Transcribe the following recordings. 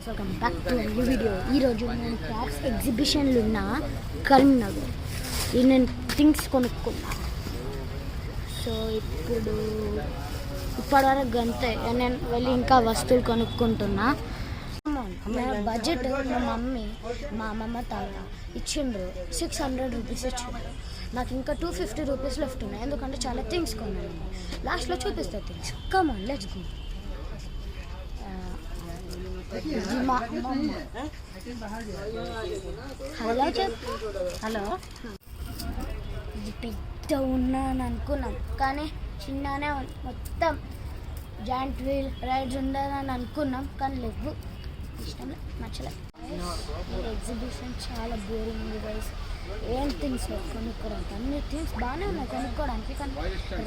Welcome back to new video. ఈరోజు నేను crafts ఎగ్జిబిషన్లు ఉన్న కరీంనగర్ నేను థింగ్స్ కొనుక్కున్నా. సో ఇప్పటివరకు అంతే, నేను వెళ్ళి ఇంకా వస్తువులు కొనుక్కుంటున్నా. బడ్జెట్ మా అమ్మమ్మ తాత ఇచ్చిండ్రు 600 రూపీస్ ఇచ్చిండ్రు. నాకు ఇంకా 250 రూపీస్ లెఫ్ట్ ఉన్నాయి, ఎందుకంటే చాలా థింగ్స్ కొన్నాను. లాస్ట్లో చూపిస్తా things. Come on, let's go. Hello hello. ఇది పెద్ద ఉన్నాను అనుకున్నాం, కానీ చిన్ననే మొత్తం జాయింట్ వీల్ రైడ్స్ ఉండాలని అనుకున్నాం, కానీ లేవు. ఇష్టం నచ్చలేదు. ఎగ్జిబిషన్ చాలా బోరింగ్ ఉంది గైస్. ఏం థింగ్స్ కొనుక్కోవడానికి అన్ని థింగ్స్ బాగానే ఉన్నాయి కొనుక్కోవడానికి, కానీ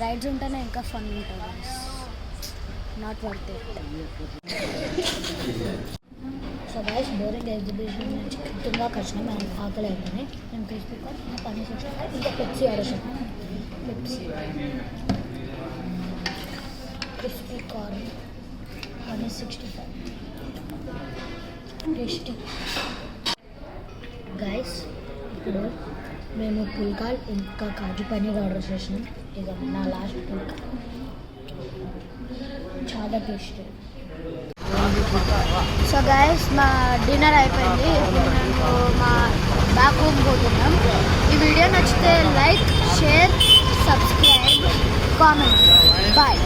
రైడ్స్ ఉంటేనే ఇంకా ఫన్ ఉంటుంది guys. Not worth it. So guys, boring exhibition నుంచి కిందకి వచ్చినా మేము ఆకలి అయిపోయినాయి. నేను తీసుకుంటాను పని చేస్తాను. ఇంకా Pepsi order Pepsi crispy corn 165 tasty. Guys, ఇప్పుడు మేము పుల్కాల్ ఇంకా కాజు పన్నీర్ ఆర్డర్ చేసినాం. ఇక నా లాస్ట్ పుల్కా చాలా టేస్టీ. సో గైస్, మా డిన్నర్ అయిపోయింది. ఇప్పుడు మేము మా బ్యాక్ రూమ్ పోతున్నాం. ఈ వీడియో నచ్చితే like, share, subscribe, comment. Bye.